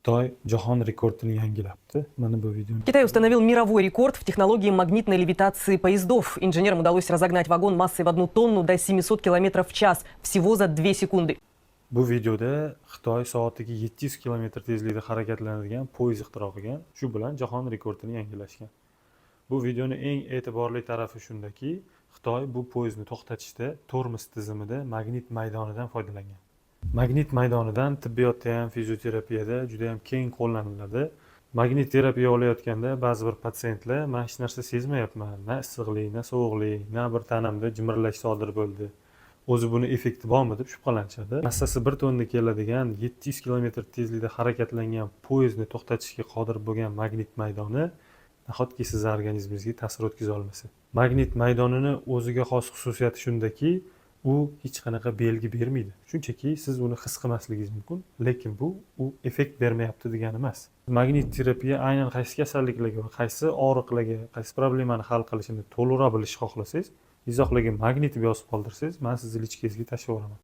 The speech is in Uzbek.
Xitoy jahon rekordini yangilabdi. Mana bu videoni. Китай установил мировой рекорд в технологии магнитной левитации поездов. Инженерам удалось разогнать вагон массой в 1 тонну до 700 км в час всего за 2 секунды. Bu videoda Xitoy soatiga 700 km tezlikda harakatlanadigan poyezd ixtiro qilgan. Shu bilan jahon rekordini yangilashgan. Bu videoning eng e'tiborli tarafi shundaki, Xitoy bu poyezdni to'xtatishda tormoz tizimida magnit maydonidan foydalangan. Magnit maydonidan tibbiyotda ham, fizioterapiyada juda ham keng qo'llaniladi. Magnit terapiya olayotganda ba'zi bir patsientlar "Men hech narsa sezmayapman, na issiqlik, na sovuqlik, na bir tanamda jimirlash sodir bo'ldi. O'zi buni effekti bormi?" deb shubhalanishadi. Massasi 1 tonna keladigan 700 km tezlikda harakatlangan poyezdni to'xtatishga qodir bo'lgan magnit maydoni nahotki siz organizmingizga ta'sir o'tkaza olmasa. Magnit maydonini o'ziga xos xususiyati shundaki, u hech qanaqa belgi bermaydi. Shunchaki siz uni his qilmasligingiz mumkin, lekin bu u effekt bermayapti degani emas. Magnit terapiya aynan qaysi kasalliklarga va qaysi og'riqlarga, qaysi problemani hal qilishini to'liqroq bilishni xohlasangiz, izohlarga magnit yozib qoldirsangiz, men sizni lichkangizga tashlab yuboraman.